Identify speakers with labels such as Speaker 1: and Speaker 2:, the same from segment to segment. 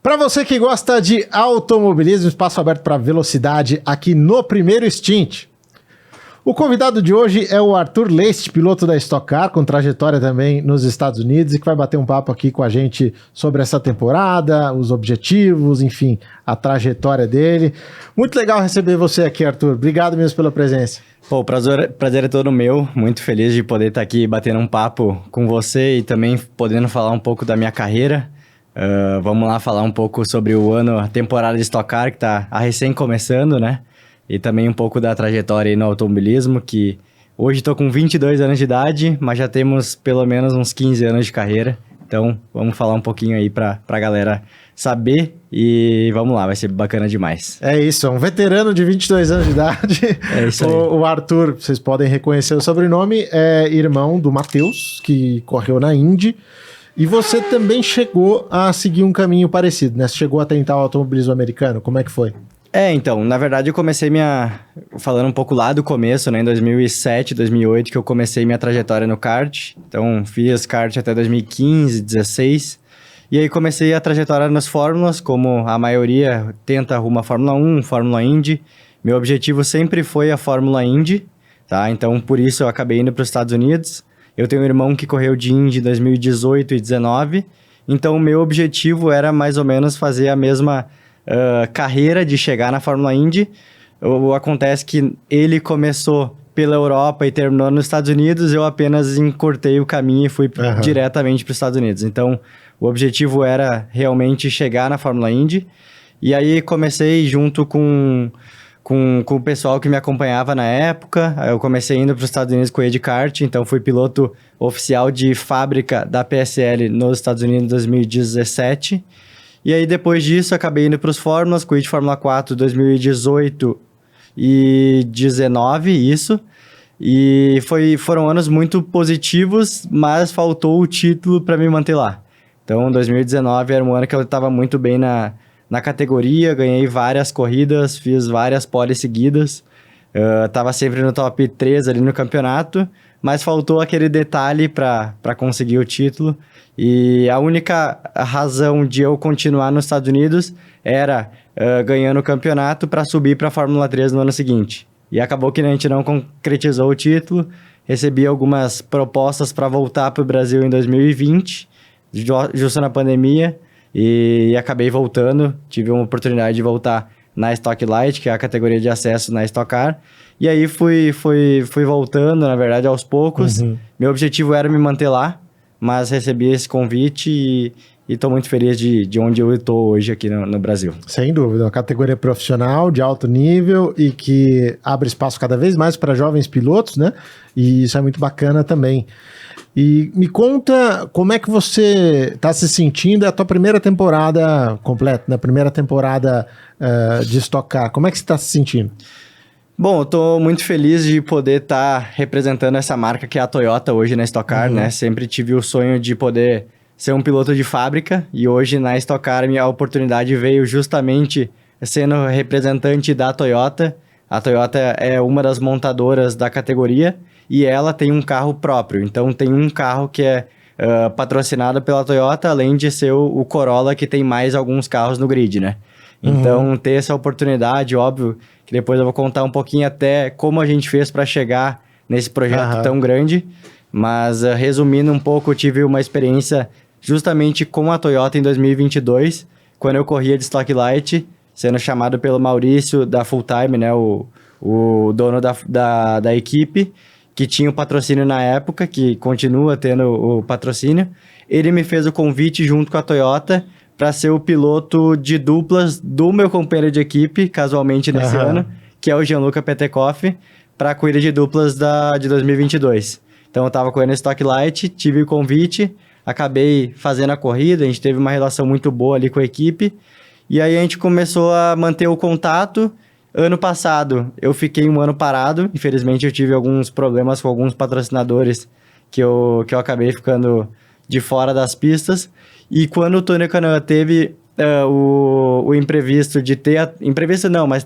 Speaker 1: Para você que gosta de automobilismo, espaço aberto para velocidade aqui no Primeiro Stint. O convidado de hoje é o Arthur Leist, piloto da Stock Car, com trajetória também nos Estados Unidos, e que vai bater um papo aqui com a gente sobre essa temporada, os objetivos, enfim, a trajetória dele. Muito legal receber você aqui, Arthur. Obrigado mesmo pela presença.
Speaker 2: Pô, o prazer é todo meu. Muito feliz de poder estar aqui batendo um papo com você e também podendo falar um pouco da minha carreira. Vamos lá falar um pouco sobre a temporada de Stock Car, que está recém começando, né? E também um pouco da trajetória aí no automobilismo, que hoje estou com 22 anos de idade, mas já temos pelo menos uns 15 anos de carreira. Então, vamos falar um pouquinho aí para a galera saber e vamos lá, vai ser bacana demais.
Speaker 1: É isso, é um veterano de 22 anos de idade.
Speaker 2: É isso aí.
Speaker 1: O Arthur, vocês podem reconhecer o sobrenome, é irmão do Matheus, que correu na Indy. E você também chegou a seguir um caminho parecido, né? Você chegou a tentar o automobilismo americano, como é que foi?
Speaker 2: Então, na verdade eu comecei falando um pouco lá do começo, né, em 2007, 2008, que eu comecei minha trajetória no kart. Então, fiz kart até 2015, 2016. E aí comecei a trajetória nas fórmulas, como a maioria tenta rumo à Fórmula 1, Fórmula Indy. Meu objetivo sempre foi a Fórmula Indy, tá? Então, por isso eu acabei indo para os Estados Unidos. Eu tenho um irmão que correu de Indy em 2018 e 2019. Então, o meu objetivo era mais ou menos fazer a mesma carreira de chegar na Fórmula Indy. Acontece que ele começou pela Europa e terminou nos Estados Unidos, eu apenas encurtei o caminho e fui diretamente para os Estados Unidos. Então, o objetivo era realmente chegar na Fórmula Indy. E aí comecei junto com o pessoal que me acompanhava na época. Eu comecei indo para os Estados Unidos com o Ed Kart, então fui piloto oficial de fábrica da PSL nos Estados Unidos em 2017. E aí, depois disso, acabei indo para os Fórmulas, corri de Fórmula 4 2018 e 2019, isso. E foram anos muito positivos, mas faltou o título para me manter lá. Então, 2019 era um ano que eu estava muito bem na categoria, ganhei várias corridas, fiz várias poles seguidas. Estava sempre no top 3 ali no campeonato, mas faltou aquele detalhe para conseguir o título. E a única razão de eu continuar nos Estados Unidos era ganhando o campeonato para subir para a Fórmula 3 no ano seguinte. E acabou que a gente não concretizou o título, recebi algumas propostas para voltar para o Brasil em 2020, justo na pandemia, e acabei voltando, tive uma oportunidade de voltar na Stock Light, que é a categoria de acesso na Stock Car, e aí fui voltando, na verdade, aos poucos. Meu objetivo era me manter lá, mas recebi esse convite e estou muito feliz de onde eu estou hoje aqui no Brasil.
Speaker 1: Sem dúvida, uma categoria profissional de alto nível e que abre espaço cada vez mais para jovens pilotos, né? E isso é muito bacana também. E me conta como é que você está se sentindo, é a tua primeira temporada completa, né? Primeira temporada de Stock Car. Como é que você está se sentindo?
Speaker 2: Bom, eu tô muito feliz de poder estar representando essa marca que é a Toyota hoje na Stock Car, né? Sempre tive o sonho de poder ser um piloto de fábrica e hoje na Stock Car a oportunidade veio justamente sendo representante da Toyota. A Toyota é uma das montadoras da categoria e ela tem um carro próprio. Então tem um carro que é patrocinado pela Toyota, além de ser o Corolla, que tem mais alguns carros no grid, né? Então, ter essa oportunidade, óbvio, que depois eu vou contar um pouquinho até como a gente fez para chegar nesse projeto tão grande. Mas, resumindo um pouco, eu tive uma experiência justamente com a Toyota em 2022, quando eu corria de Stock Light, sendo chamado pelo Maurício da Full Time, né, o dono da equipe, que tinha o patrocínio na época, que continua tendo o patrocínio. Ele me fez o convite junto com a Toyota para ser o piloto de duplas do meu companheiro de equipe, casualmente nesse ano, que é o Gianluca Petekoff, para a corrida de duplas de 2022. Então eu estava correndo Stock Light, tive o convite, acabei fazendo a corrida, a gente teve uma relação muito boa ali com a equipe, e aí a gente começou a manter o contato. Ano passado eu fiquei um ano parado, infelizmente eu tive alguns problemas com alguns patrocinadores que eu acabei ficando de fora das pistas. E quando o Tony Kanaan teve o imprevisto de ter... Imprevisto não, mas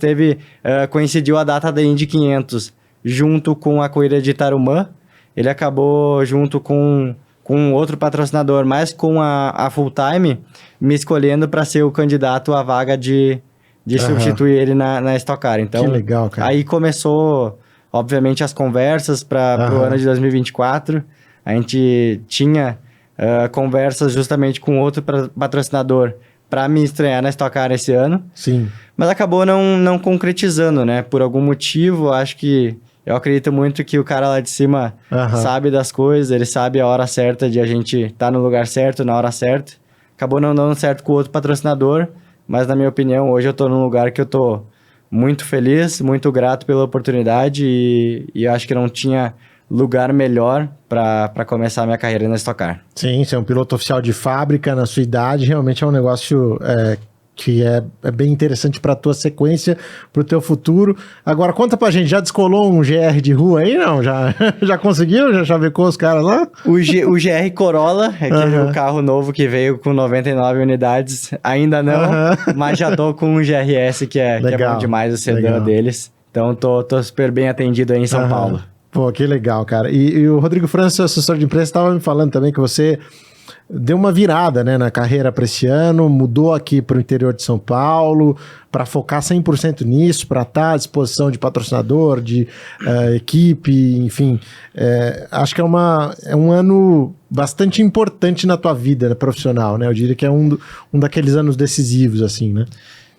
Speaker 2: coincidiu a data da Indy 500 junto com a corrida de Tarumã. Ele acabou junto com com outro patrocinador, mas com a Full Time, me escolhendo para ser o candidato à vaga de substituir ele na Stock Car. Então,
Speaker 1: que legal, cara.
Speaker 2: Aí começou, obviamente, as conversas para o ano de 2024. A gente tinha conversas justamente com outro patrocinador para me estrear na Stock Car esse ano.
Speaker 1: Sim.
Speaker 2: Mas acabou não concretizando, né? Por algum motivo, acho que... Eu acredito muito que o cara lá de cima sabe das coisas, ele sabe a hora certa de a gente estar no lugar certo, na hora certa. Acabou não dando certo com o outro patrocinador, mas na minha opinião, hoje eu tô num lugar que eu tô muito feliz, muito grato pela oportunidade e acho que não tinha lugar melhor para começar a minha carreira na Stock Car.
Speaker 1: Sim, você é um piloto oficial de fábrica na sua idade, realmente é um negócio que é bem interessante para a tua sequência, para o teu futuro. Agora, conta pra gente, já descolou um GR de rua aí, não? Já conseguiu? Já chavecou os caras lá?
Speaker 2: O GR Corolla, aquele carro novo que veio com 99 unidades, ainda não, mas já tô com um GRS que é bom demais, o sedã deles. Então, tô super bem atendido aí em São Paulo.
Speaker 1: Pô, que legal, cara. E o Rodrigo França, seu assessor de imprensa, estava me falando também que você deu uma virada, né, na carreira para esse ano, mudou aqui para o interior de São Paulo, para focar 100% nisso, para estar à disposição de patrocinador, de equipe, enfim. Acho que é um ano bastante importante na tua vida, né, profissional, né? Eu diria que é um daqueles anos decisivos, assim, né?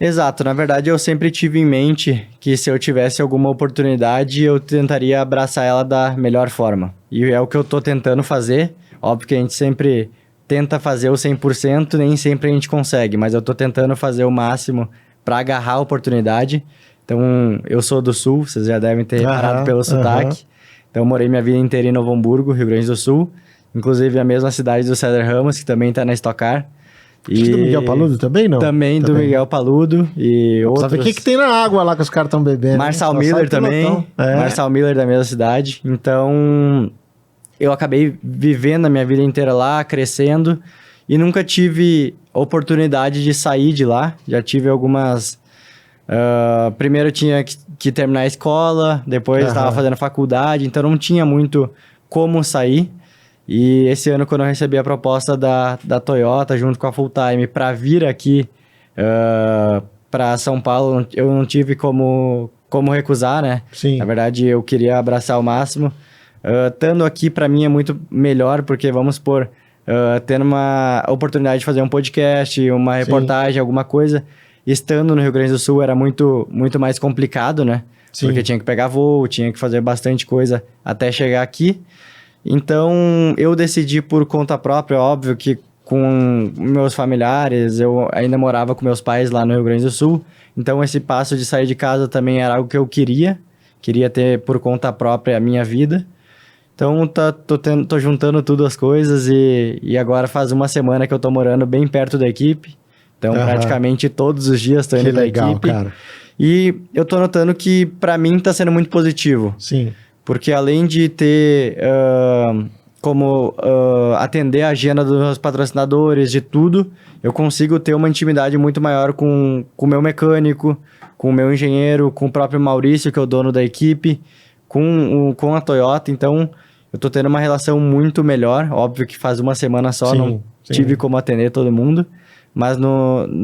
Speaker 2: Exato, na verdade eu sempre tive em mente que se eu tivesse alguma oportunidade, eu tentaria abraçar ela da melhor forma. E é o que eu tô tentando fazer. Óbvio que a gente sempre tenta fazer o 100%, nem sempre a gente consegue, mas eu tô tentando fazer o máximo para agarrar a oportunidade. Então, eu sou do Sul, vocês já devem ter reparado pelo sotaque. Então, eu morei minha vida inteira em Novo Hamburgo, Rio Grande do Sul. Inclusive, a mesma cidade do César Ramos, que também tá na Stock Car.
Speaker 1: E do Miguel Paludo também, não?
Speaker 2: Também do Miguel Paludo e outros.
Speaker 1: Sabe o que tem na água lá que os caras estão bebendo?
Speaker 2: Marçal Miller também. Marçal Miller da mesma cidade. Então, eu acabei vivendo a minha vida inteira lá, crescendo, e nunca tive oportunidade de sair de lá. Já tive algumas... primeiro eu tinha que terminar a escola, depois estava fazendo faculdade, então não tinha muito como sair. E esse ano, quando eu recebi a proposta da Toyota, junto com a Full Time, para vir aqui para São Paulo, eu não tive como recusar, né?
Speaker 1: Sim.
Speaker 2: Na verdade, eu queria abraçar ao máximo. Estando aqui, para mim, é muito melhor, porque, vamos supor, tendo uma oportunidade de fazer um podcast, uma reportagem, alguma coisa, estando no Rio Grande do Sul era muito, muito mais complicado, né? Sim. Porque tinha que pegar voo, tinha que fazer bastante coisa até chegar aqui. Então, eu decidi por conta própria, óbvio que com meus familiares, eu ainda morava com meus pais lá no Rio Grande do Sul, então esse passo de sair de casa também era algo que eu queria ter por conta própria a minha vida. Então, tô juntando tudo as coisas e agora faz uma semana que eu tô morando bem perto da equipe, então praticamente todos os dias tô indo pra equipe. Cara. E eu tô notando que pra mim tá sendo muito positivo.
Speaker 1: Sim.
Speaker 2: Porque além de ter como atender a agenda dos meus patrocinadores, de tudo, eu consigo ter uma intimidade muito maior com o meu mecânico, com o meu engenheiro, com o próprio Maurício, que é o dono da equipe, com a Toyota. Então, eu tô tendo uma relação muito melhor. Óbvio que faz uma semana só, não tive como atender todo mundo. Mas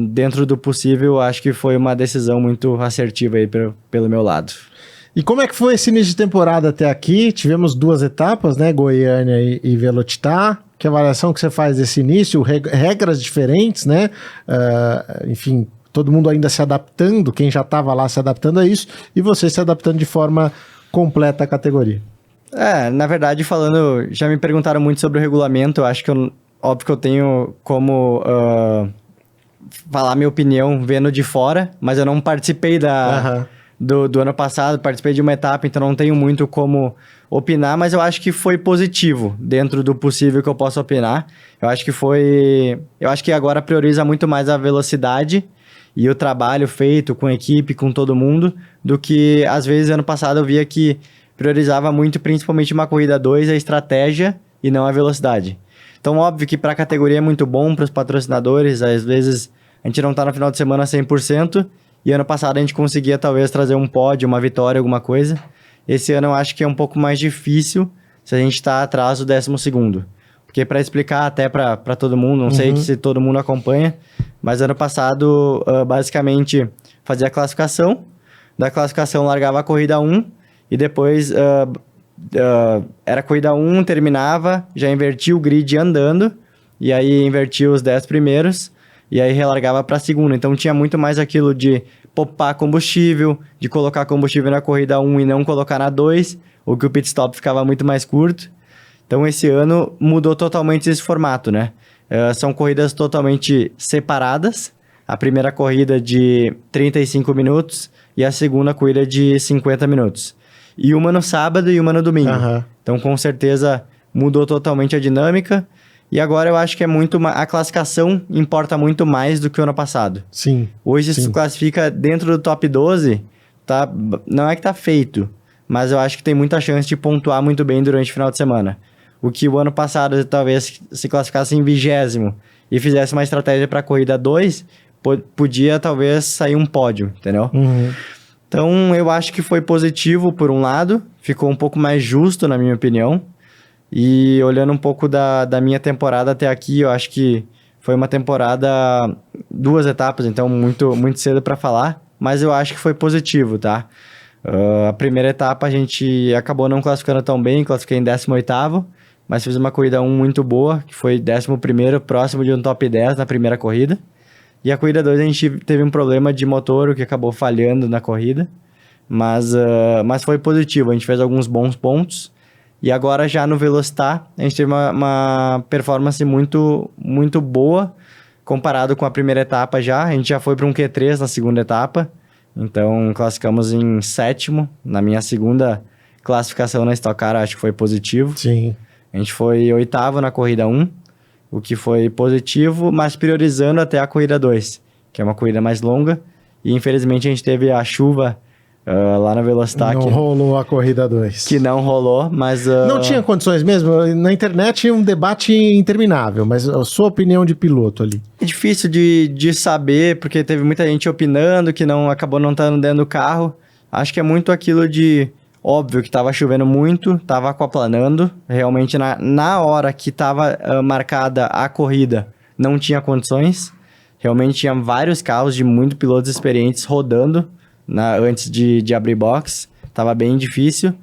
Speaker 2: dentro do possível, acho que foi uma decisão muito assertiva aí pelo meu lado.
Speaker 1: E como é que foi esse início de temporada até aqui? Tivemos 2 etapas, né? Goiânia e Velocitar. Que avaliação que você faz desse início? Regras diferentes, né? Enfim, todo mundo ainda se adaptando, quem já estava lá se adaptando a isso, e você se adaptando de forma completa à categoria.
Speaker 2: Na verdade, já me perguntaram muito sobre o regulamento. Eu acho que óbvio que eu tenho como falar minha opinião vendo de fora, mas eu não participei do ano passado, participei de uma etapa, então não tenho muito como opinar, mas eu acho que foi positivo dentro do possível que eu posso opinar. Eu acho que agora prioriza muito mais a velocidade e o trabalho feito com a equipe, com todo mundo, do que às vezes ano passado eu via que priorizava muito, principalmente uma corrida 2, a estratégia e não a velocidade. Então, óbvio que para a categoria é muito bom, para os patrocinadores, às vezes a gente não está no final de semana 100%, e ano passado a gente conseguia talvez trazer um pódio, uma vitória, alguma coisa. Esse ano eu acho que é um pouco mais difícil se a gente está atrás do 12º. Porque para explicar até para todo mundo, não sei se todo mundo acompanha, mas ano passado, basicamente, fazia a classificação, da classificação largava a corrida 1 e depois era a corrida 1, terminava, já invertia o grid andando, e aí invertia os 10 primeiros, e aí relargava para a segunda. Então tinha muito mais aquilo de poupar combustível, de colocar combustível na corrida 1 e não colocar na 2, ou que o pit stop ficava muito mais curto. Então esse ano mudou totalmente esse formato, né? São corridas totalmente separadas. A primeira corrida de 35 minutos e a segunda corrida de 50 minutos. E uma no sábado e uma no domingo. Então com certeza mudou totalmente a dinâmica. E agora eu acho que a classificação importa muito mais do que o ano passado.
Speaker 1: Sim.
Speaker 2: Hoje se classifica dentro do top 12, tá, não é que tá feito, mas eu acho que tem muita chance de pontuar muito bem durante o final de semana. O que o ano passado talvez se classificasse em 20º e fizesse uma estratégia para a corrida 2, podia talvez sair um pódio, entendeu? Então eu acho que foi positivo por um lado, ficou um pouco mais justo na minha opinião. E olhando um pouco da minha temporada até aqui, eu acho que foi uma temporada, 2 etapas, então muito, muito cedo para falar, mas eu acho que foi positivo, tá? A primeira etapa a gente acabou não classificando tão bem, classifiquei em 18º, mas fiz uma corrida 1 muito boa, que foi 11º, próximo de um top 10 na primeira corrida. E a corrida 2 a gente teve um problema de motor, o que acabou falhando na corrida, mas foi positivo, a gente fez alguns bons pontos. E agora já no Velocitar, a gente teve uma performance muito, muito boa, comparado com a primeira etapa já. A gente já foi para um Q3 na segunda etapa, então classificamos em 7º. Na minha segunda classificação na Stock Car, acho que foi positivo.
Speaker 1: Sim.
Speaker 2: A gente foi 8º na corrida 1, o que foi positivo, mas priorizando até a corrida 2, que é uma corrida mais longa. E infelizmente a gente teve a chuva lá na Velocitar.
Speaker 1: Não rolou a corrida 2.
Speaker 2: Que não rolou, mas...
Speaker 1: Não tinha condições mesmo? Na internet um debate interminável, mas a sua opinião de piloto ali?
Speaker 2: É difícil de saber, porque teve muita gente opinando que acabou não estando dentro do carro. Acho que é muito aquilo de... Óbvio que estava chovendo muito, estava aquaplanando. Realmente na hora que estava marcada a corrida, não tinha condições. Realmente tinha vários carros de muitos pilotos experientes rodando antes de abrir box, tava bem difícil.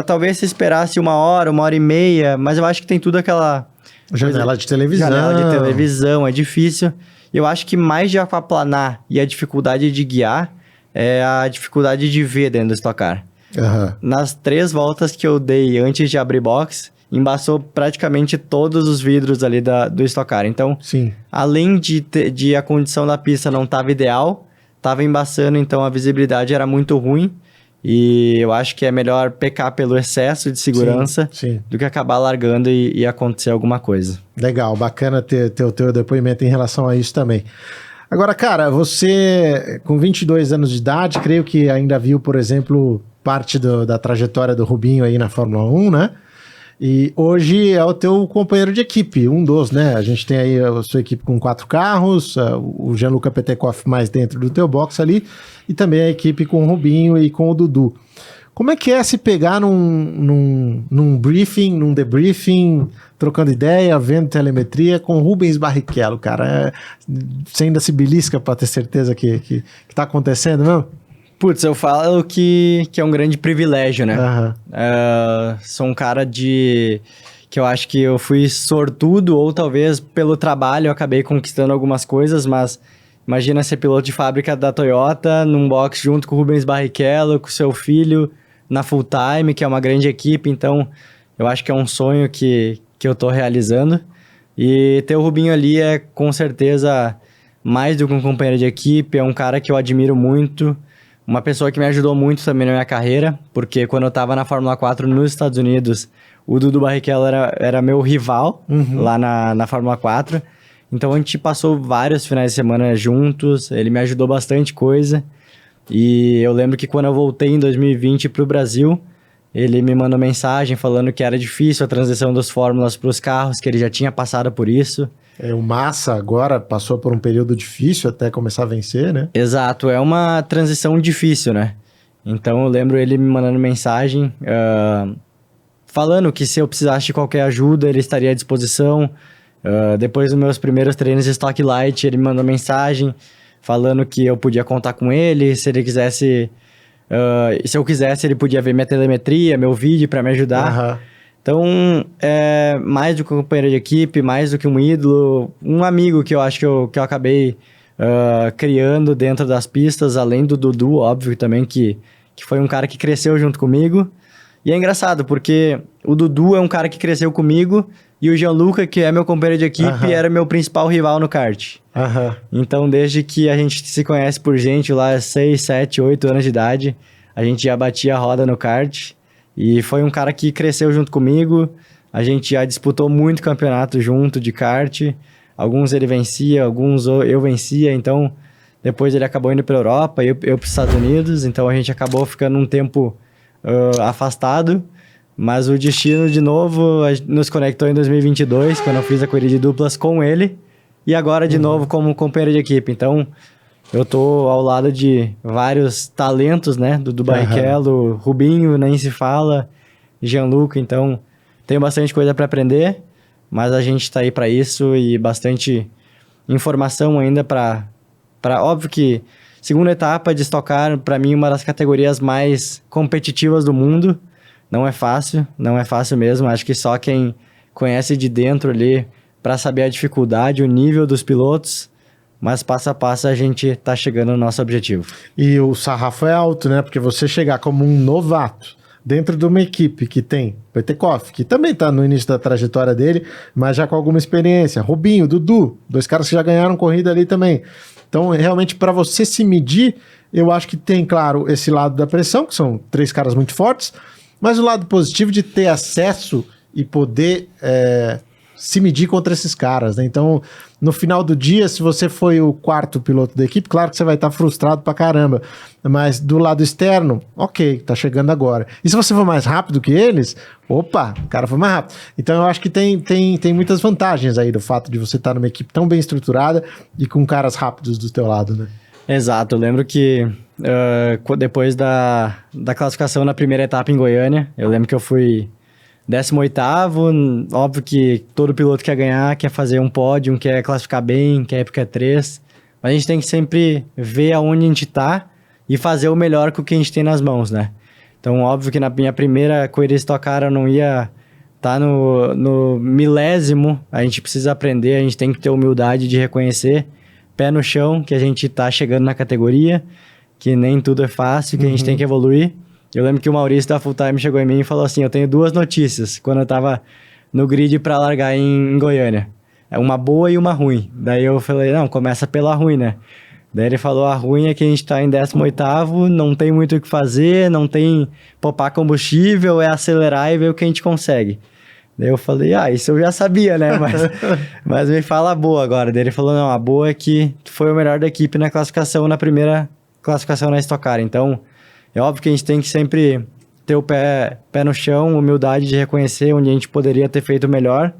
Speaker 2: Talvez se esperasse 1 hora e meia, mas eu acho que tem tudo aquela...
Speaker 1: Janela de televisão.
Speaker 2: Janela de televisão, é difícil. Eu acho que mais de aquaplanar e a dificuldade de guiar é a dificuldade de ver dentro do Stock Car. Nas 3 voltas que eu dei antes de abrir box, embaçou praticamente todos os vidros ali do Stock Car. Então,
Speaker 1: sim,
Speaker 2: além de a condição da pista não estava ideal, estava embaçando, então a visibilidade era muito ruim. E eu acho que é melhor pecar pelo excesso de segurança do que acabar largando e acontecer alguma coisa.
Speaker 1: Legal, bacana ter o teu depoimento em relação a isso também. Agora, cara, você com 22 anos de idade, creio que ainda viu, por exemplo, parte da trajetória do Rubinho aí na Fórmula 1, né? E hoje é o teu companheiro de equipe, um dos, né? A gente tem aí a sua equipe com 4 carros, o Gianluca Petekoff mais dentro do teu box ali, e também a equipe com o Rubinho e com o Dudu. Como é que é se pegar num briefing, num debriefing, trocando ideia, vendo telemetria com Rubens Barrichello, cara? Você ainda se belisca para ter certeza que tá acontecendo, não?
Speaker 2: Putz, eu falo que é um grande privilégio, né? Sou um cara que eu acho que eu fui sortudo, ou talvez pelo trabalho eu acabei conquistando algumas coisas, mas imagina ser piloto de fábrica da Toyota, num box junto com o Rubens Barrichello, com seu filho, na Full Time, que é uma grande equipe, então eu acho que é um sonho que eu tô realizando. E ter o Rubinho ali é com certeza mais do que um companheiro de equipe, é um cara que eu admiro muito, uma pessoa que me ajudou muito também na minha carreira, porque quando eu tava na Fórmula 4 nos Estados Unidos, o Dudu Barrichello era meu rival lá na Fórmula 4. Então a gente passou vários finais de semana juntos, ele me ajudou bastante coisa. E eu lembro que quando eu voltei em 2020 pro Brasil, ele me mandou mensagem falando que era difícil a transição das fórmulas para os carros, que ele já tinha passado por isso.
Speaker 1: O Massa agora passou por um período difícil até começar a vencer, né?
Speaker 2: Exato, é uma transição difícil, né? Então eu lembro ele me mandando mensagem, falando que se eu precisasse de qualquer ajuda, ele estaria à disposição. Depois dos meus primeiros treinos de Stock Light, ele me mandou mensagem falando que eu podia contar com ele, se ele quisesse... se eu quisesse, ele podia ver minha telemetria, meu vídeo para me ajudar. Então, mais do que um companheiro de equipe, mais do que um ídolo, um amigo que eu acho que eu acabei criando dentro das pistas, além do Dudu, óbvio, também, que foi um cara que cresceu junto comigo. E é engraçado, porque o Dudu é um cara que cresceu comigo e o Gianluca, que é meu companheiro de equipe, era meu principal rival no kart. Então, desde que a gente se conhece por gente lá, 6, 7, 8 anos de idade, a gente já batia a roda no kart. E foi um cara que cresceu junto comigo. A gente já disputou muito campeonato junto de kart. Alguns ele vencia, alguns eu vencia. Então, depois ele acabou indo para a Europa, eu para os Estados Unidos. Então, a gente acabou ficando um tempo afastado. Mas o destino, de novo, nos conectou em 2022, quando eu fiz a corrida de duplas com ele. E agora, de novo, como companheiro de equipe. Então, eu tô ao lado de vários talentos, né? Do Barrichello, Rubinho, nem se fala, Gianluca. Então, tenho bastante coisa para aprender, mas a gente tá aí para isso e bastante informação ainda para óbvio que segunda etapa de Stock Car, para mim, uma das categorias mais competitivas do mundo. Não é fácil mesmo. Acho que só quem conhece de dentro ali para saber a dificuldade, o nível dos pilotos, mas passo a passo a gente tá chegando no nosso objetivo.
Speaker 1: E o sarrafo é alto, né? Porque você chegar como um novato dentro de uma equipe que tem Petekoff, que também tá no início da trajetória dele, mas já com alguma experiência, Rubinho, Dudu, 2 caras que já ganharam corrida ali também. Então, realmente, para você se medir, eu acho que tem, claro, esse lado da pressão, que são 3 caras muito fortes, mas o lado positivo de ter acesso e poder se medir contra esses caras, né? Então, no final do dia, se você foi o 4º piloto da equipe, claro que você vai estar frustrado pra caramba, mas do lado externo, ok, tá chegando agora. E se você for mais rápido que eles, opa, o cara foi mais rápido. Então, eu acho que tem muitas vantagens aí do fato de você estar numa equipe tão bem estruturada e com caras rápidos do teu lado, né?
Speaker 2: Exato, eu lembro que depois da classificação na primeira etapa em Goiânia, eu lembro que eu fui 18º, óbvio que todo piloto quer ganhar, quer fazer um pódio, quer classificar bem, quer ir pro Q3, mas a gente tem que sempre ver aonde a gente tá e fazer o melhor com o que a gente tem nas mãos, né? Então, óbvio que na minha primeira corrida Stock Car eu não ia estar no milésimo, a gente precisa aprender, a gente tem que ter humildade de reconhecer, pé no chão, que a gente tá chegando na categoria, que nem tudo é fácil, que a gente tem que evoluir. Eu lembro que o Maurício da Full Time chegou em mim e falou assim, eu tenho 2 notícias, quando eu tava no grid para largar em Goiânia. Uma boa e uma ruim. Daí eu falei, não, começa pela ruim, né? Daí ele falou, a ruim é que a gente tá em 18º, não tem muito o que fazer, não tem poupar combustível, é acelerar e ver o que a gente consegue. Daí eu falei, isso eu já sabia, né? Mas me fala a boa agora. Daí ele falou, não, a boa é que tu foi o melhor da equipe na classificação, na primeira classificação na Stock Car. Então, é óbvio que a gente tem que sempre ter o pé no chão, humildade de reconhecer onde a gente poderia ter feito melhor,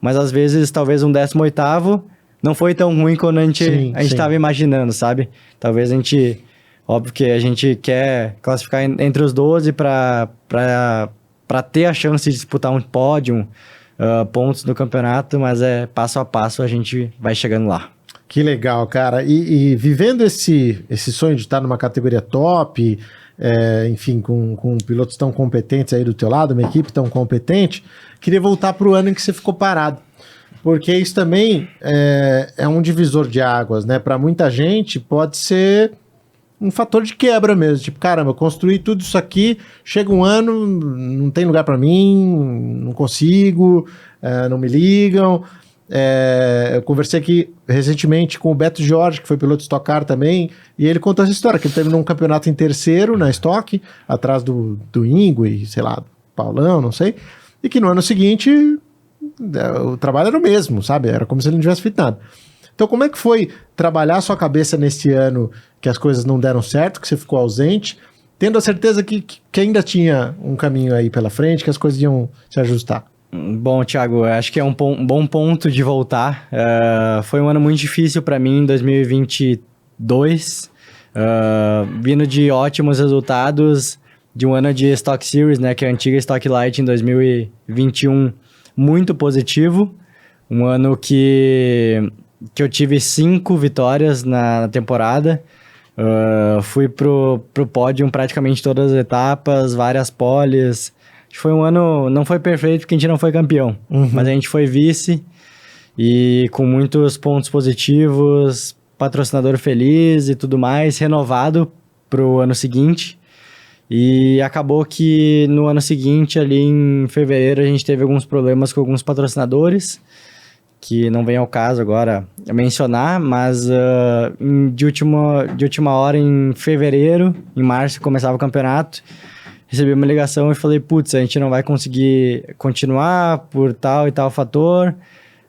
Speaker 2: mas às vezes, talvez um 18º não foi tão ruim quando a gente estava imaginando, sabe? Talvez a gente... Óbvio que a gente quer classificar entre os 12 para ter a chance de disputar um pódio, pontos no campeonato, mas passo a passo a gente vai chegando lá.
Speaker 1: Que legal, cara. E vivendo esse sonho de estar numa categoria top, enfim, com pilotos tão competentes aí do teu lado, uma equipe tão competente, queria voltar para o ano em que você ficou parado. Porque isso também é um divisor de águas, né? Para muita gente pode ser um fator de quebra mesmo. Tipo, caramba, eu construí tudo isso aqui, chega um ano, não tem lugar para mim, não consigo, não me ligam. Eu conversei aqui recentemente com o Beto Jorge, que foi piloto de Stock Car também, e ele contou essa história, que ele terminou um campeonato em 3º na Stock, atrás do Ingo e, sei lá, Paulão, não sei, e que no ano seguinte o trabalho era o mesmo, sabe? Era como se ele não tivesse feito nada. Então, como é que foi trabalhar a sua cabeça nesse ano que as coisas não deram certo, que você ficou ausente, tendo a certeza que ainda tinha um caminho aí pela frente, que as coisas iam se ajustar?
Speaker 2: Bom, Thiago, acho que é um bom ponto de voltar. Foi um ano muito difícil para mim em 2022, vindo de ótimos resultados, de um ano de Stock Series, né, que é a antiga Stock Light em 2021, muito positivo. Um ano que eu tive 5 vitórias na temporada. Fui pro pódio praticamente todas as etapas, várias poles. Acho que foi um ano, não foi perfeito porque a gente não foi campeão, mas a gente foi vice e com muitos pontos positivos, patrocinador feliz e tudo mais, renovado pro ano seguinte. E acabou que no ano seguinte, ali em fevereiro, a gente teve alguns problemas com alguns patrocinadores, que não vem ao caso agora mencionar, mas de última hora, em fevereiro, em março, começava o campeonato, recebi uma ligação e falei, putz, a gente não vai conseguir continuar por tal e tal fator,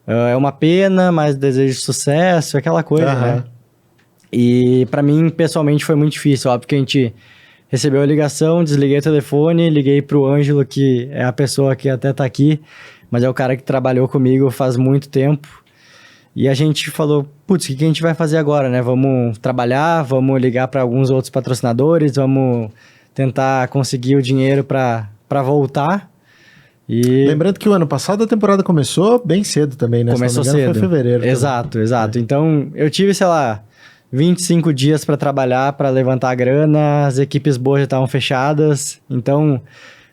Speaker 2: é uma pena, mas desejo sucesso, aquela coisa, né? E pra mim, pessoalmente, foi muito difícil, óbvio que a gente recebeu a ligação, desliguei o telefone, liguei pro Ângelo, que é a pessoa que até tá aqui, mas é o cara que trabalhou comigo faz muito tempo. E a gente falou, putz, o que a gente vai fazer agora, né? Vamos trabalhar, vamos ligar para alguns outros patrocinadores, vamos tentar conseguir o dinheiro para voltar. E
Speaker 1: lembrando que o ano passado a temporada começou bem cedo também, né?
Speaker 2: Começou
Speaker 1: Se não me engano,
Speaker 2: cedo.
Speaker 1: Foi fevereiro.
Speaker 2: Exato. Então, eu tive, sei lá, 25 dias para trabalhar, para levantar a grana, as equipes boas já estavam fechadas, então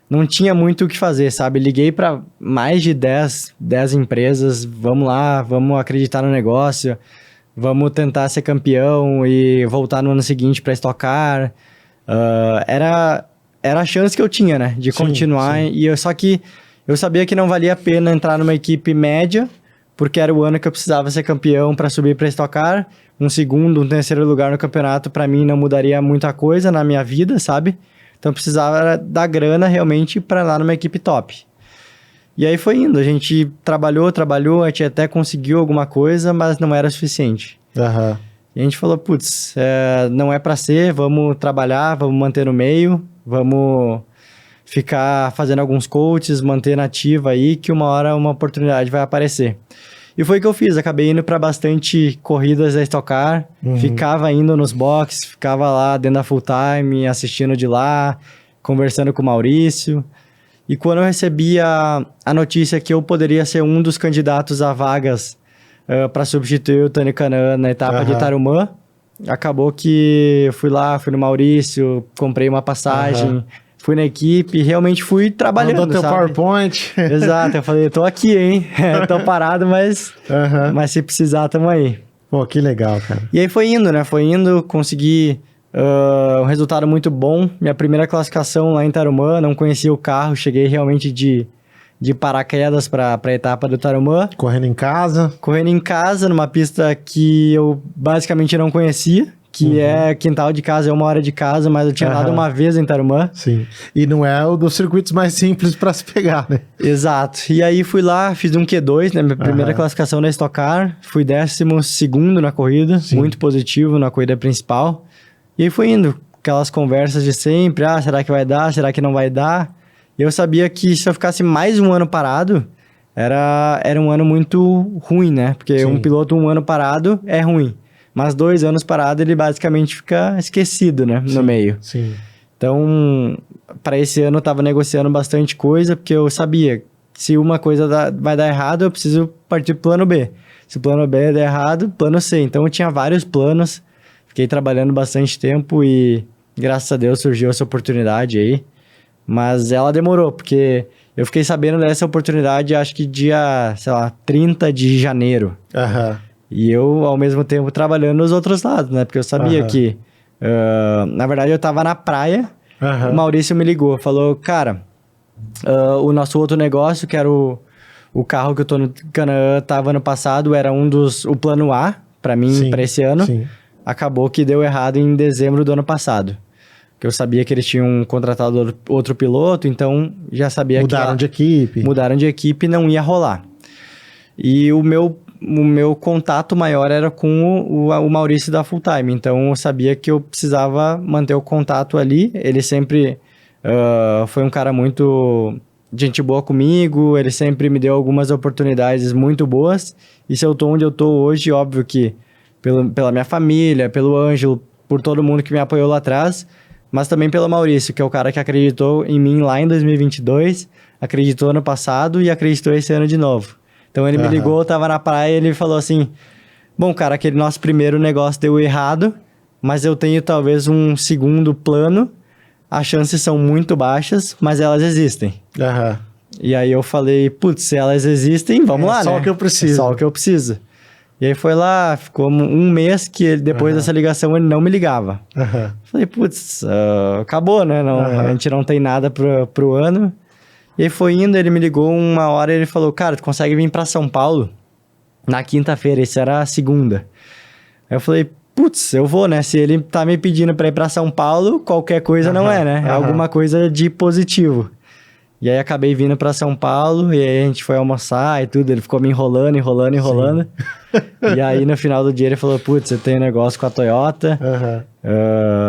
Speaker 2: não tinha muito o que fazer, sabe? Liguei para mais de 10 empresas, vamos lá, vamos acreditar no negócio, vamos tentar ser campeão e voltar no ano seguinte para estocar. Era a chance que eu tinha, né? De continuar, sim. Só que eu sabia que não valia a pena entrar numa equipe média, porque era o ano que eu precisava ser campeão para subir para estocar. Um segundo, um terceiro lugar no campeonato, para mim, não mudaria muita coisa na minha vida, sabe? Então, eu precisava da grana realmente para ir lá numa equipe top. E aí foi indo. A gente trabalhou, a gente até conseguiu alguma coisa, mas não era suficiente. E a gente falou, putz, não é para ser, vamos trabalhar, vamos manter no meio, vamos ficar fazendo alguns coaches, manter nativa aí, que uma hora uma oportunidade vai aparecer. E foi o que eu fiz, acabei indo para bastante corridas da Stock Car, ficava indo nos boxes, ficava lá dentro da full time, assistindo de lá, conversando com o Maurício. E quando eu recebi a notícia que eu poderia ser um dos candidatos a vagas para substituir o Tony Kanaan na etapa de Tarumã, acabou que eu fui lá, fui no Maurício, comprei uma passagem, fui na equipe, realmente fui trabalhando,
Speaker 1: mandou teu
Speaker 2: sabe?
Speaker 1: PowerPoint.
Speaker 2: Exato, eu falei, tô aqui, hein? Tô parado, mas se precisar, tamo aí.
Speaker 1: Pô, que legal, cara.
Speaker 2: E aí foi indo, né? Foi indo, consegui um resultado muito bom. Minha primeira classificação lá em Tarumã, não conhecia o carro, cheguei realmente de paraquedas pra etapa do Tarumã.
Speaker 1: Correndo em casa,
Speaker 2: numa pista que eu basicamente não conhecia, que é quintal de casa, é 1 hora de casa, mas eu tinha andado uma vez em Tarumã.
Speaker 1: Sim. E não é o dos circuitos mais simples para se pegar, né?
Speaker 2: Exato. E aí fui lá, fiz um Q2, né? Minha primeira classificação na Stock Car. Fui 12º na corrida, muito positivo na corrida principal. E aí foi indo, aquelas conversas de sempre, será que vai dar, será que não vai dar? E eu sabia que se eu ficasse mais um ano parado, era um ano muito ruim, né? Porque um piloto 1 ano parado é ruim. Mas 2 anos parado, ele basicamente fica esquecido, né? No meio.
Speaker 1: Sim.
Speaker 2: Então, para esse ano eu tava negociando bastante coisa, porque eu sabia que se uma coisa vai dar errado, eu preciso partir pro plano B. Se o plano B der errado, plano C. Então, eu tinha vários planos, fiquei trabalhando bastante tempo e, graças a Deus, surgiu essa oportunidade aí. Mas ela demorou, porque eu fiquei sabendo dessa oportunidade, acho que dia, 30 de janeiro. E eu, ao mesmo tempo, trabalhando nos outros lados, né? Porque eu sabia que, na verdade, eu tava na praia, o Maurício me ligou, falou, cara, o nosso outro negócio, que era o carro que o Tony Kanaan tava ano passado, era o plano A, pra mim, pra esse ano. Acabou que deu errado em dezembro do ano passado. Porque eu sabia que eles tinham contratado outro piloto, então já sabia
Speaker 1: Mudaram de equipe
Speaker 2: e não ia rolar. E o meu contato maior era com o Maurício da Full Time, então eu sabia que eu precisava manter o contato ali. Ele sempre foi um cara muito gente boa comigo, ele sempre me deu algumas oportunidades muito boas, e se eu tô onde eu tô hoje, óbvio que pela minha família, pelo Ângelo, por todo mundo que me apoiou lá atrás, mas também pelo Maurício, que é o cara que acreditou em mim lá em 2022, acreditou ano passado e acreditou esse ano de novo. Então ele me ligou, eu tava na praia e ele falou assim, bom, cara, aquele nosso primeiro negócio deu errado, mas eu tenho talvez um segundo plano, as chances são muito baixas, mas elas existem. E aí eu falei, putz, se elas existem, vamos lá, né?
Speaker 1: Só o que eu preciso.
Speaker 2: É só o que eu preciso. E aí foi lá, ficou um mês que ele, depois dessa ligação ele não me ligava. Falei, putz, acabou, né? Não, a gente não tem nada pro ano. E aí foi indo, ele me ligou uma hora e ele falou, cara, tu consegue vir pra São Paulo na quinta-feira? Isso era a segunda. Aí eu falei, putz, eu vou, né? Se ele tá me pedindo pra ir pra São Paulo, qualquer coisa não é, né? É alguma coisa de positivo. E aí acabei vindo pra São Paulo, e aí a gente foi almoçar e tudo, ele ficou me enrolando. E aí no final do dia ele falou, putz, você tem um negócio com a Toyota,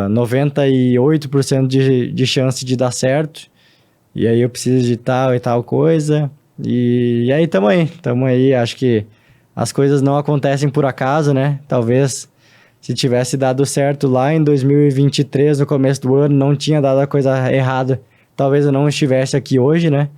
Speaker 2: 98% de chance de dar certo, e aí eu preciso de tal e tal coisa, e aí tamo aí, acho que as coisas não acontecem por acaso, né? Talvez se tivesse dado certo lá em 2023, no começo do ano, não tinha dado a coisa errada, talvez eu não estivesse aqui hoje, né?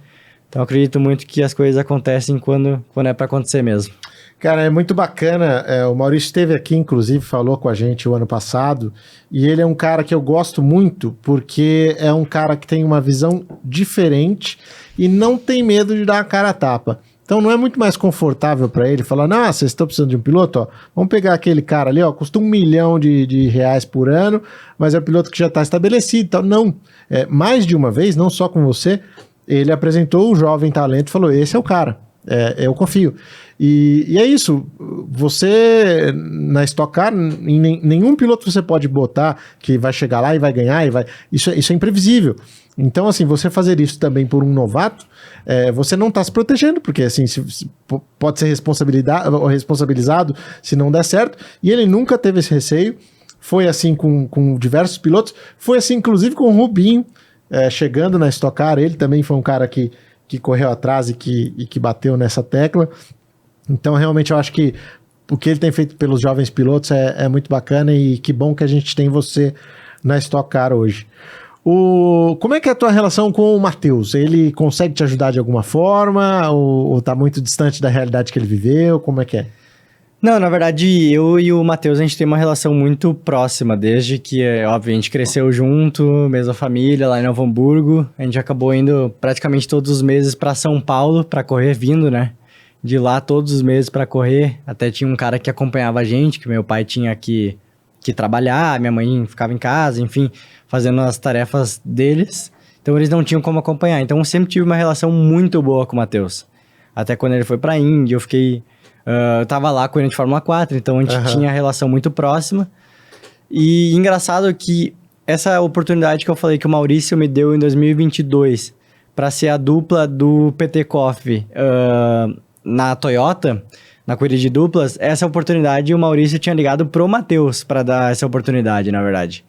Speaker 2: Então, acredito muito que as coisas acontecem quando é para acontecer mesmo.
Speaker 1: Cara, é muito bacana. O Maurício esteve aqui, inclusive, falou com a gente o ano passado. E ele é um cara que eu gosto muito, porque é um cara que tem uma visão diferente e não tem medo de dar a cara a tapa. Então, não é muito mais confortável para ele falar, não, vocês estão precisando de um piloto? Ó, vamos pegar aquele cara ali, ó, custa R$1 milhão de reais por ano, mas é um piloto que já está estabelecido. Então, não. Mais de uma vez, não só com você, ele apresentou o jovem talento e falou, esse é o cara, eu confio. E é isso, você na Stock Car, nenhum piloto você pode botar que vai chegar lá e vai ganhar, isso é imprevisível. Então, assim, você fazer isso também por um novato, você não está se protegendo, porque assim, pode ser responsabilizado se não der certo, e ele nunca teve esse receio. Foi assim com diversos pilotos, foi assim inclusive com o Rubinho, chegando na Stock Car. Ele também foi um cara que correu atrás e que bateu nessa tecla. Então realmente eu acho que o que ele tem feito pelos jovens pilotos é muito bacana, e que bom que a gente tem você na Stock Car hoje. Como é que é a tua relação com o Matheus? Ele consegue te ajudar de alguma forma, ou tá muito distante da realidade que ele viveu? Como é que é?
Speaker 2: Não, na verdade, eu e o Matheus, a gente tem uma relação muito próxima, desde que, óbvio, a gente cresceu junto, mesma família, lá em Novo Hamburgo. A gente acabou indo praticamente todos os meses para São Paulo, para correr, vindo, né? De lá todos os meses para correr. Até tinha um cara que acompanhava a gente, que meu pai tinha que trabalhar, minha mãe ficava em casa, enfim, fazendo as tarefas deles. Então, eles não tinham como acompanhar. Então, eu sempre tive uma relação muito boa com o Matheus. Até quando ele foi pra Índia, eu fiquei... eu tava lá com ele de Fórmula 4, então a gente tinha relação muito próxima. E engraçado que essa oportunidade que eu falei que o Maurício me deu em 2022 para ser a dupla do Petekoff na Toyota, na corrida de duplas, essa oportunidade o Maurício tinha ligado pro Matheus para dar essa oportunidade, na verdade.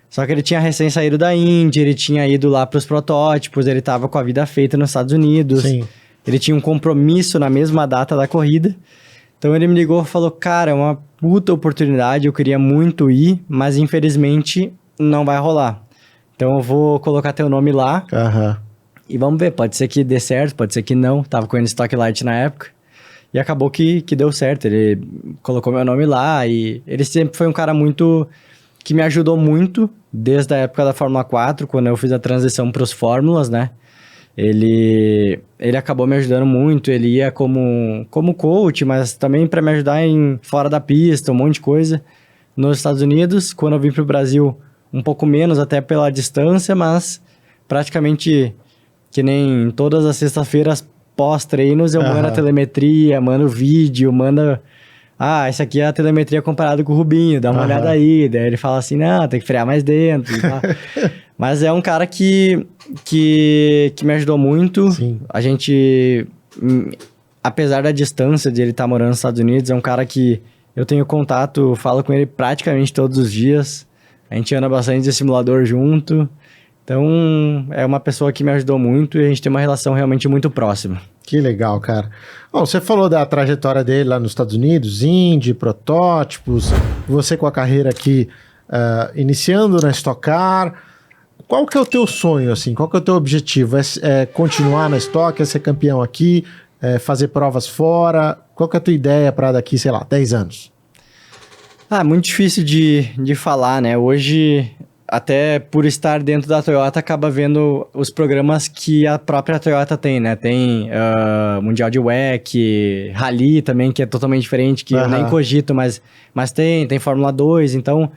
Speaker 2: Só que ele tinha recém saído da Índia, ele tinha ido lá pros protótipos, ele tava com a vida feita nos Estados Unidos.
Speaker 1: Sim.
Speaker 2: Ele tinha um compromisso na mesma data da corrida. Então ele me ligou e falou, cara, é uma puta oportunidade, eu queria muito ir, mas infelizmente não vai rolar. Então eu vou colocar teu nome lá e vamos ver, pode ser que dê certo, pode ser que não. Tava com o Stock Light na época e acabou que deu certo. Ele colocou meu nome lá e ele sempre foi um cara que me ajudou muito desde a época da Fórmula 4, quando eu fiz a transição para os Fórmulas, né? Ele acabou me ajudando muito, ele ia como coach, mas também para me ajudar fora da pista, um monte de coisa. Nos Estados Unidos, quando eu vim pro Brasil, um pouco menos, até pela distância, mas praticamente que nem todas as sextas-feiras pós-treinos, eu mando a telemetria, mando vídeo, mando... esse aqui é a telemetria comparado com o Rubinho, dá uma olhada aí. Daí ele fala assim, não, tem que frear mais dentro e tal. Mas é um cara que me ajudou muito.
Speaker 1: Sim.
Speaker 2: A gente, apesar da distância de ele estar morando nos Estados Unidos, é um cara que eu tenho contato, falo com ele praticamente todos os dias. A gente anda bastante de simulador junto. Então, é uma pessoa que me ajudou muito e a gente tem uma relação realmente muito próxima.
Speaker 1: Que legal, cara. Bom, você falou da trajetória dele lá nos Estados Unidos, Indy, protótipos, você com a carreira aqui iniciando na Stock Car. Qual que é o teu sonho, assim? Qual que é o teu objetivo? É continuar na Stock, é ser campeão aqui, fazer provas fora? Qual que é a tua ideia para daqui, sei lá, 10 anos?
Speaker 2: Muito difícil de falar, né? Hoje, até por estar dentro da Toyota, acaba vendo os programas que a própria Toyota tem, né? Tem Mundial de WEC, Rally também, que é totalmente diferente, que eu nem cogito, mas tem Fórmula 2, então...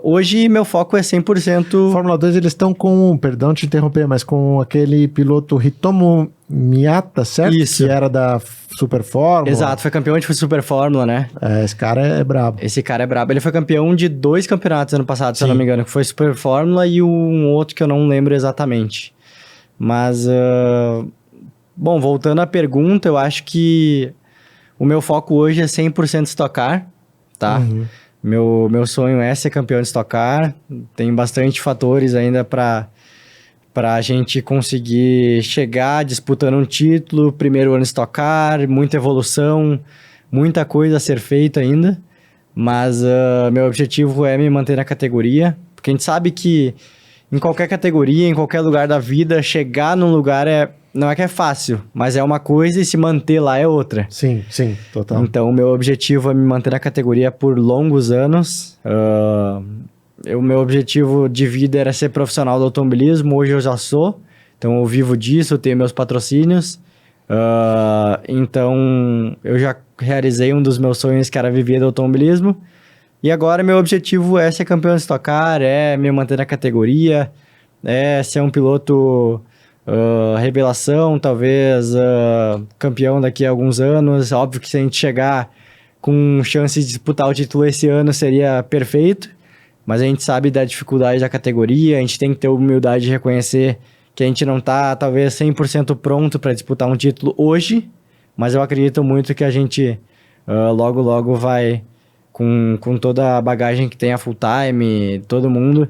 Speaker 2: hoje meu foco é 100%...
Speaker 1: Fórmula 2 eles estão com, perdão te interromper, mas com aquele piloto Hitomo Miyata, certo?
Speaker 2: Isso.
Speaker 1: Que era da Super Fórmula.
Speaker 2: Exato, foi campeão de Super Fórmula, né?
Speaker 1: Esse cara é brabo.
Speaker 2: Esse cara é brabo. Ele foi campeão de 2 campeonatos ano passado, se eu não me engano, que foi Super Fórmula e um outro que eu não lembro exatamente. Mas, bom, voltando à pergunta, eu acho que o meu foco hoje é 100% Stock Car, tá?
Speaker 1: Uhum.
Speaker 2: Meu sonho é ser campeão de Stock Car. Tem bastante fatores ainda para a gente conseguir chegar disputando um título, primeiro ano Stock Car, muita evolução, muita coisa a ser feita ainda. Mas meu objetivo é me manter na categoria, porque a gente sabe que em qualquer categoria, em qualquer lugar da vida, chegar num lugar não é que é fácil, mas é uma coisa e se manter lá é outra.
Speaker 1: Sim, total.
Speaker 2: Então, o meu objetivo é me manter na categoria por longos anos. O meu objetivo de vida era ser profissional do automobilismo, hoje eu já sou. Então, eu vivo disso, eu tenho meus patrocínios. Então, eu já realizei um dos meus sonhos, que era viver do automobilismo. E agora, meu objetivo é ser campeão de Stock Car, é me manter na categoria, é ser um piloto... revelação, talvez campeão daqui a alguns anos. Óbvio que se a gente chegar com chance de disputar o título esse ano seria perfeito, mas a gente sabe da dificuldade da categoria, a gente tem que ter humildade de reconhecer que a gente não tá talvez 100% pronto para disputar um título hoje, mas eu acredito muito que a gente logo vai com toda a bagagem que tem a full time, todo mundo.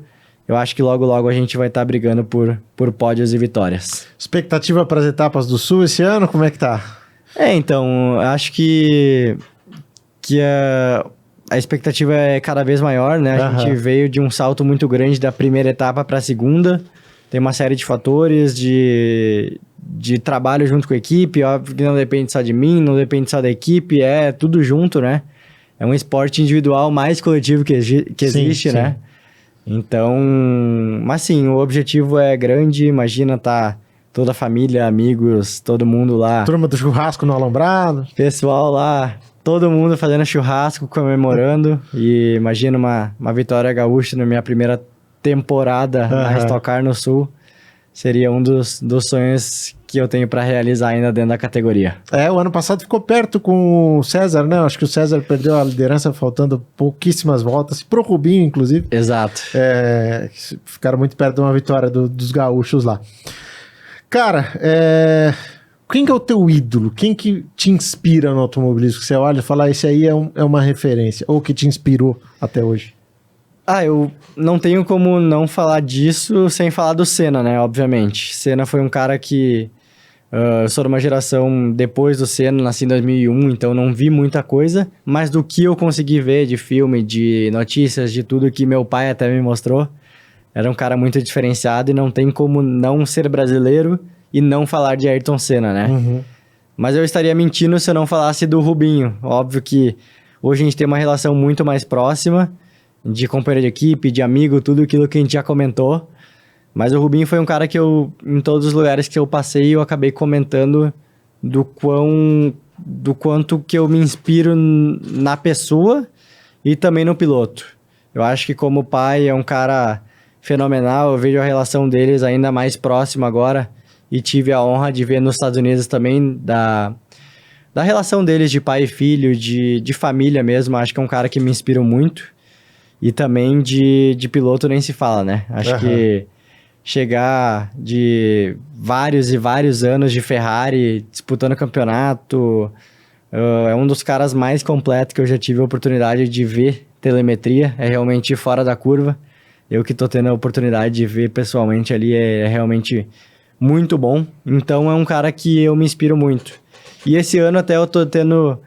Speaker 2: Eu acho que logo a gente vai estar brigando por pódios e vitórias.
Speaker 1: Expectativa para as etapas do Sul esse ano, como é que tá?
Speaker 2: Então, acho que a expectativa é cada vez maior, né? A gente veio de um salto muito grande da primeira etapa para a segunda. Tem uma série de fatores, de trabalho junto com a equipe. Óbvio que não depende só de mim, não depende só da equipe, é tudo junto, né? É um esporte individual mais coletivo que existe,
Speaker 1: sim.
Speaker 2: né? Então, mas sim, o objetivo é grande, imagina tá toda a família, amigos, todo mundo lá.
Speaker 1: Turma do churrasco no Alambrado.
Speaker 2: Pessoal lá, todo mundo fazendo churrasco, comemorando. E imagina uma vitória gaúcha na minha primeira temporada na Stock Car no Sul. Seria um dos sonhos que eu tenho para realizar ainda dentro da categoria.
Speaker 1: O ano passado ficou perto com o César, né? Acho que o César perdeu a liderança faltando pouquíssimas voltas, pro Rubinho, inclusive.
Speaker 2: Exato.
Speaker 1: Ficaram muito perto de uma vitória dos gaúchos lá. Cara, quem que é o teu ídolo? Quem que te inspira no automobilismo? Que você olha e fala, esse aí é uma referência, ou que te inspirou até hoje?
Speaker 2: Eu não tenho como não falar disso sem falar do Senna, né? Obviamente. Senna foi um cara que... eu sou de uma geração depois do Senna, nasci em 2001, então não vi muita coisa. Mas do que eu consegui ver de filme, de notícias, de tudo que meu pai até me mostrou, era um cara muito diferenciado e não tem como não ser brasileiro e não falar de Ayrton Senna, né?
Speaker 1: Uhum.
Speaker 2: Mas eu estaria mentindo se eu não falasse do Rubinho. Óbvio que hoje a gente tem uma relação muito mais próxima, de companheiro de equipe, de amigo, tudo aquilo que a gente já comentou. Mas o Rubinho foi um cara que em todos os lugares que eu passei, eu acabei comentando do quanto que eu me inspiro na pessoa e também no piloto. Eu acho que como pai é um cara fenomenal, eu vejo a relação deles ainda mais próxima agora e tive a honra de ver nos Estados Unidos também da relação deles de pai e filho, de família mesmo. Acho que é um cara que me inspira muito. E também de piloto nem se fala, né? Acho que chegar de vários e vários anos de Ferrari disputando campeonato, é um dos caras mais completos que eu já tive a oportunidade de ver telemetria, é realmente fora da curva. Eu que tô tendo a oportunidade de ver pessoalmente ali, é realmente muito bom. Então é um cara que eu me inspiro muito. E esse ano até eu tô tendo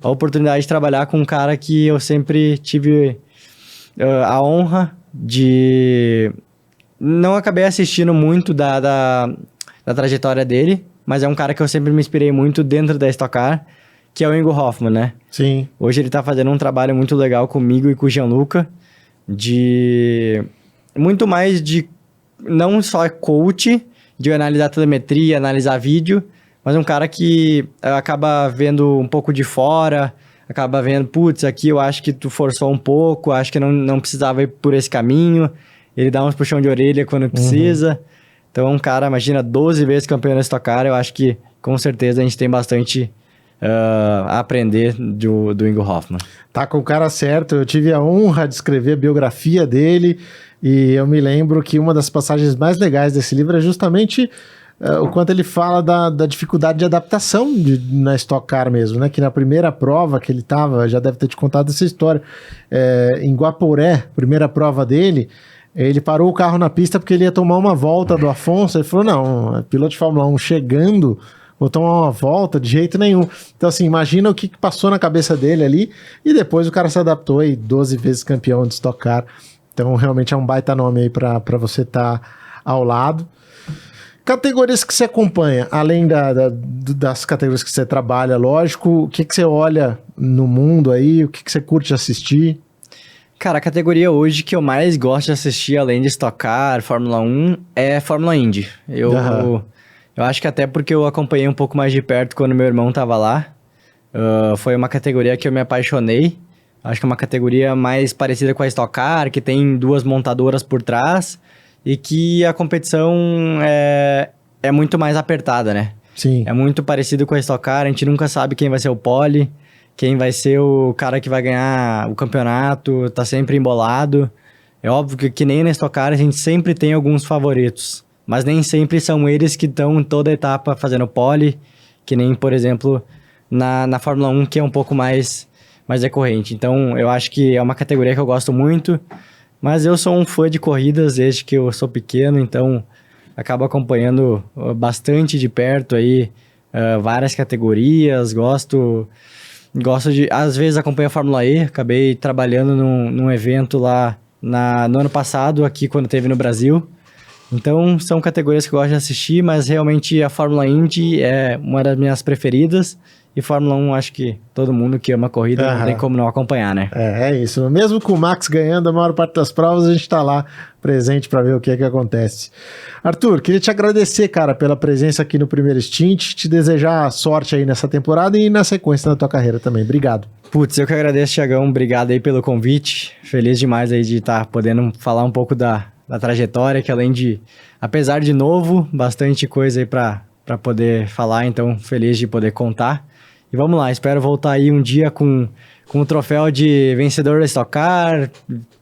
Speaker 2: a oportunidade de trabalhar com um cara que eu sempre tive a honra de... Não acabei assistindo muito da trajetória dele, mas é um cara que eu sempre me inspirei muito dentro da Stock Car, que é o Ingo Hoffmann, né?
Speaker 1: Sim.
Speaker 2: Hoje ele tá fazendo um trabalho muito legal comigo e com o Gianluca, de... Muito mais de... Não só coach, de analisar telemetria, analisar vídeo, mas um cara que acaba vendo um pouco de fora, acaba vendo, putz, aqui eu acho que tu forçou um pouco, acho que não precisava ir por esse caminho. Ele dá uns puxão de orelha quando precisa. Então, um cara, imagina, 12 vezes campeão da Stock Car, eu acho que, com certeza, a gente tem bastante a aprender do Ingo Hoffmann. Tá
Speaker 1: com o cara certo. Eu tive a honra de escrever a biografia dele e eu me lembro que uma das passagens mais legais desse livro é justamente o quanto ele fala da dificuldade de adaptação na Stock Car mesmo, né? Que na primeira prova que ele tava, já deve ter te contado essa história, em Guaporé, primeira prova dele, ele parou o carro na pista porque ele ia tomar uma volta do Afonso. Ele falou, não, piloto de Fórmula 1 chegando, vou tomar uma volta de jeito nenhum. Então assim, imagina o que passou na cabeça dele ali, e depois o cara se adaptou e 12 vezes campeão de Stock Car. Então realmente é um baita nome aí pra você estar ao lado. Categorias que você acompanha, além das categorias que você trabalha, lógico, o que você olha no mundo aí, o que você curte assistir?
Speaker 2: Cara, a categoria hoje que eu mais gosto de assistir, além de Stock Car, Fórmula 1, é Fórmula Indy. Eu acho que até porque eu acompanhei um pouco mais de perto quando meu irmão tava lá. Foi uma categoria que eu me apaixonei. Acho que é uma categoria mais parecida com a Stock Car, que tem 2 montadoras por trás e que a competição é muito mais apertada, né?
Speaker 1: Sim.
Speaker 2: É muito parecido com a Stock Car, a gente nunca sabe quem vai ser o pole, quem vai ser o cara que vai ganhar o campeonato, tá sempre embolado. É óbvio que nem na Stock Car a gente sempre tem alguns favoritos, mas nem sempre são eles que estão toda a etapa fazendo pole, que nem, por exemplo, na Fórmula 1, que é um pouco mais recorrente. Então, eu acho que é uma categoria que eu gosto muito, mas eu sou um fã de corridas desde que eu sou pequeno, então acabo acompanhando bastante de perto aí várias categorias, gosto de... Às vezes acompanho a Fórmula E, acabei trabalhando num evento lá no ano passado, aqui quando teve no Brasil. Então, são categorias que eu gosto de assistir, mas realmente a Fórmula Indy é uma das minhas preferidas. E Fórmula 1, acho que todo mundo que ama corrida não tem como não acompanhar, né?
Speaker 1: É isso. Mesmo com o Max ganhando a maior parte das provas, a gente tá lá presente para ver o que é que acontece. Arthur, queria te agradecer, cara, pela presença aqui no Primeiro Stint, te desejar sorte aí nessa temporada e na sequência da tua carreira também. Obrigado.
Speaker 2: Putz, eu que agradeço, Thiagão. Obrigado aí pelo convite. Feliz demais aí de estar podendo falar um pouco da trajetória, que além de, apesar de novo, bastante coisa aí para poder falar, então feliz de poder contar. E vamos lá, espero voltar aí um dia com o troféu de vencedor da Stock Car,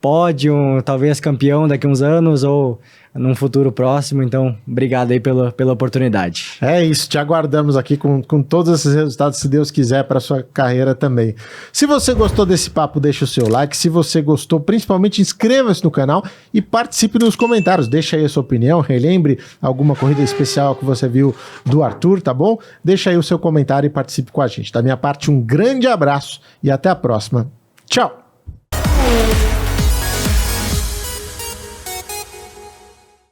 Speaker 2: pódio, talvez campeão daqui a uns anos ou num futuro próximo. Então, obrigado aí pela oportunidade.
Speaker 1: É isso, te aguardamos aqui com todos esses resultados, se Deus quiser, para sua carreira também. Se você gostou desse papo, deixa o seu like. Se você gostou, principalmente inscreva-se no canal e participe nos comentários. Deixa aí a sua opinião, relembre alguma corrida especial que você viu do Arthur, tá bom? Deixa aí o seu comentário e participe com a gente. Da minha parte, um grande abraço e até a próxima. Tchau!